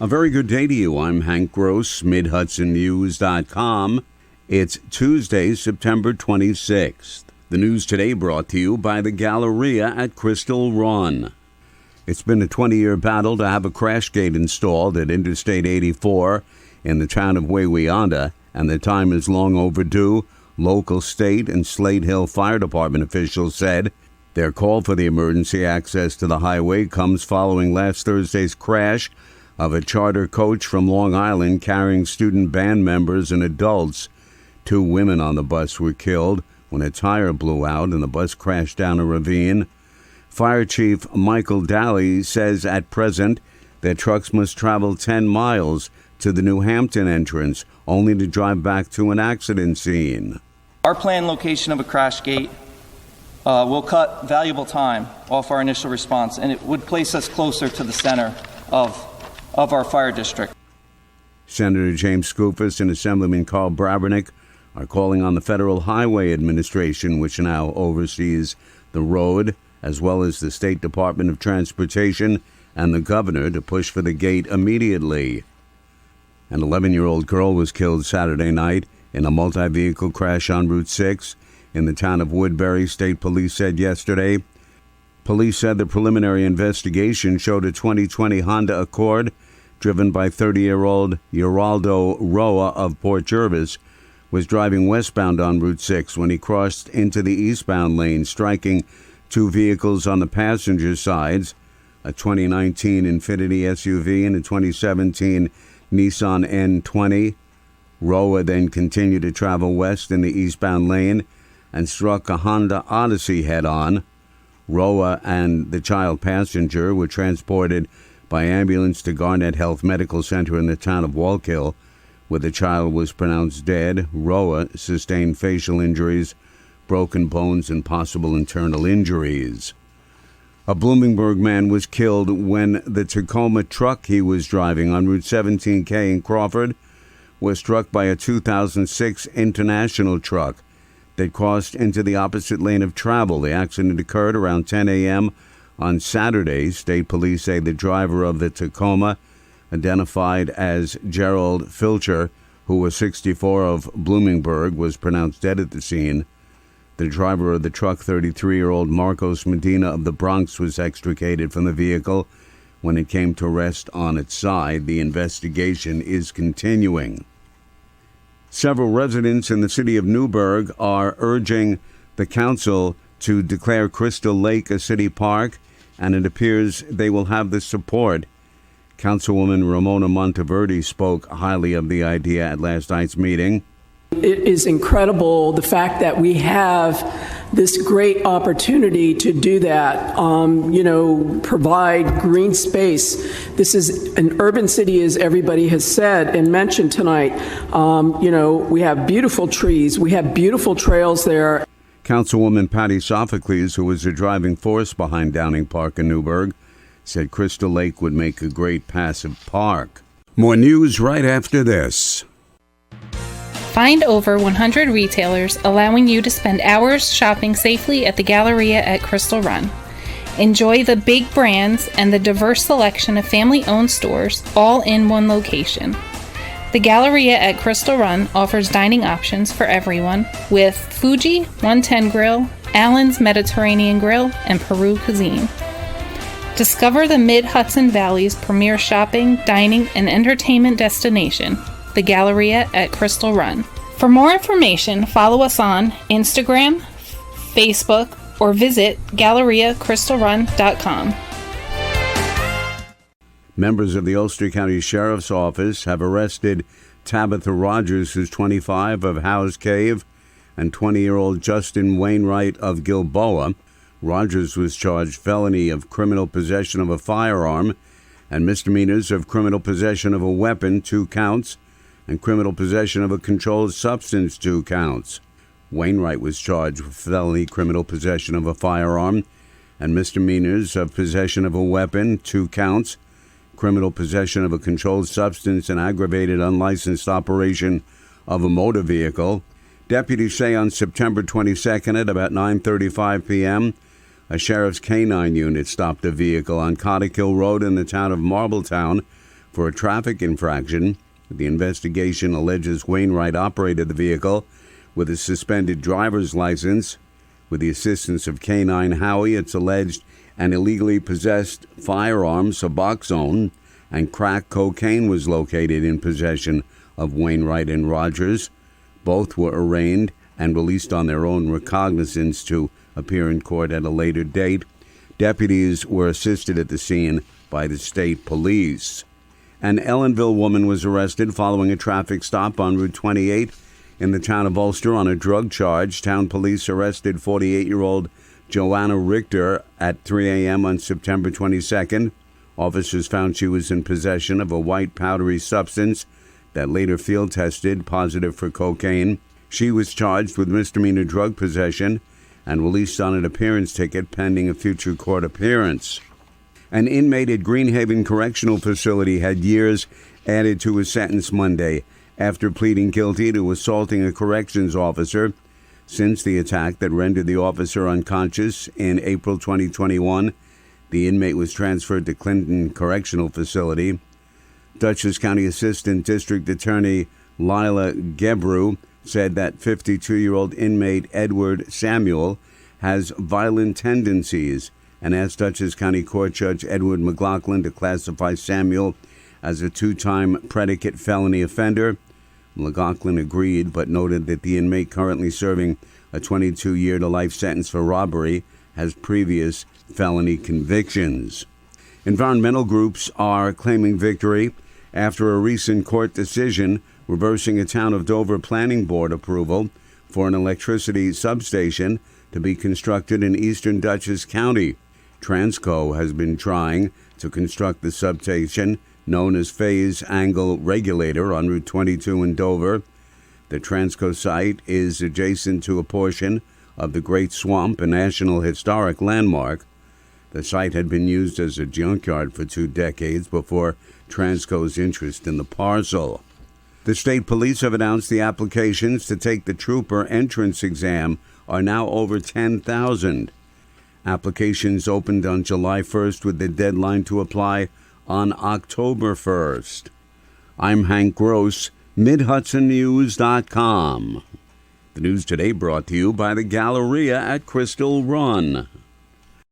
A very good day to you. I'm Hank Gross, MidHudsonNews.com. It's Tuesday, September 26th. The news today brought to you by the Galleria at Crystal Run. It's been a 20-year battle to have a crash gate installed at Interstate 84 in the town of Wawayanda, and the time is long overdue. Local, state, and Slate Hill Fire Department officials said their call for the emergency access to the highway comes following last Thursday's crash of a charter coach from Long Island carrying student band members and adults. 2 women on the bus were killed when a tire blew out and the bus crashed down a ravine. Fire Chief Michael Daly says at present their trucks must travel 10 miles to the New Hampton entrance, only to drive back to an accident scene. Our planned location of a crash gate will cut valuable time off our initial response, and it would place us closer to the center of our fire district. Senator James Skoufis and Assemblyman Carl Brabernick are calling on the Federal Highway Administration, which now oversees the road, as well as the State Department of Transportation and the governor, to push for the gate immediately. An 11-year-old girl was killed Saturday night in a multi-vehicle crash on Route 6 in the town of Woodbury, State Police said yesterday. Police said the preliminary investigation showed a 2020 Honda Accord driven by 30-year-old Geraldo Roa of Port Jervis was driving westbound on Route 6 when he crossed into the eastbound lane, striking 2 vehicles on the passenger sides, a 2019 Infiniti SUV and a 2017 Nissan N20. Roa then continued to travel west in the eastbound lane and struck a Honda Odyssey head-on. Roa and the child passenger were transported by ambulance to Garnet Health Medical Center in the town of Wallkill, where the child was pronounced dead. Roa sustained facial injuries, broken bones, and possible internal injuries. A Bloomingburg man was killed when the Tacoma truck he was driving on Route 17K in Crawford was struck by a 2006 International truck that crossed into the opposite lane of travel. The accident occurred around 10 a.m. on Saturday. State police say the driver of the Tacoma, identified as Gerald Filcher, who was 64 of Bloomingburg, was pronounced dead at the scene. The driver of the truck, 33-year-old Marcos Medina of the Bronx, was extricated from the vehicle when it came to rest on its side. The investigation is continuing. Several residents in the city of Newburgh are urging the council to declare Crystal Lake a city park, and it appears they will have the support. Councilwoman Ramona Monteverde spoke highly of the idea at last night's meeting. It is incredible, the fact that we have this great opportunity to do that, provide green space. This is an urban city, as everybody has said and mentioned tonight. We have beautiful trees. We have beautiful trails there. Councilwoman Patty Sophocles, who was the driving force behind Downing Park in Newburgh, said Crystal Lake would make a great passive park. More news right after this. Find over 100 retailers allowing you to spend hours shopping safely at the Galleria at Crystal Run. Enjoy the big brands and the diverse selection of family-owned stores all in one location. The Galleria at Crystal Run offers dining options for everyone with Fuji 110 Grill, Allen's Mediterranean Grill, and Peru Cuisine. Discover the Mid-Hudson Valley's premier shopping, dining, and entertainment destination, the Galleria at Crystal Run. For more information, follow us on Instagram, Facebook, or visit GalleriaCrystalRun.com. Members of the Ulster County Sheriff's Office have arrested Tabitha Rogers, who's 25, of Howes Cave, and 20-year-old Justin Wainwright of Gilboa. Rogers was charged felony of criminal possession of a firearm and misdemeanors of criminal possession of a weapon, 2 counts, and criminal possession of a controlled substance, 2 counts. Wainwright was charged with felony criminal possession of a firearm and misdemeanors of possession of a weapon, 2 counts, criminal possession of a controlled substance, and aggravated unlicensed operation of a motor vehicle. Deputies say on September 22nd at about 9:35 p.m., a sheriff's canine unit stopped a vehicle on Cottikill Road in the town of Marbletown for a traffic infraction. The investigation alleges Wainwright operated the vehicle with a suspended driver's license. With the assistance of K9 Howie, it's alleged an illegally possessed firearm, Suboxone, and crack cocaine was located in possession of Wainwright and Rogers. Both were arraigned and released on their own recognizance to appear in court at a later date. Deputies were assisted at the scene by the state police. An Ellenville woman was arrested following a traffic stop on Route 28 in the town of Ulster on a drug charge. Town police arrested 48-year-old Joanna Richter at 3 a.m. on September 22nd. Officers found she was in possession of a white powdery substance that later field tested positive for cocaine. She was charged with misdemeanor drug possession and released on an appearance ticket pending a future court appearance. An inmate at Greenhaven Correctional Facility had years added to his sentence Monday after pleading guilty to assaulting a corrections officer. Since the attack that rendered the officer unconscious in April 2021, the inmate was transferred to Clinton Correctional Facility. Dutchess County Assistant District Attorney Lila Gebru said that 52-year-old inmate Edward Samuel has violent tendencies and asked Dutchess County Court Judge Edward McLaughlin to classify Samuel as a 2-time predicate felony offender. McLaughlin agreed, but noted that the inmate currently serving a 22-year to life sentence for robbery has previous felony convictions. Environmental groups are claiming victory after a recent court decision reversing a Town of Dover Planning Board approval for an electricity substation to be constructed in eastern Dutchess County. Transco has been trying to construct the substation known as Phase Angle Regulator on Route 22 in Dover. The Transco site is adjacent to a portion of the Great Swamp, a National Historic Landmark. The site had been used as a junkyard for 2 decades before Transco's interest in the parcel. The state police have announced the applications to take the trooper entrance exam are now over 10,000. Applications opened on July 1st with the deadline to apply on October 1st. I'm Hank Gross, MidHudsonNews.com. The news today brought to you by the Galleria at Crystal Run.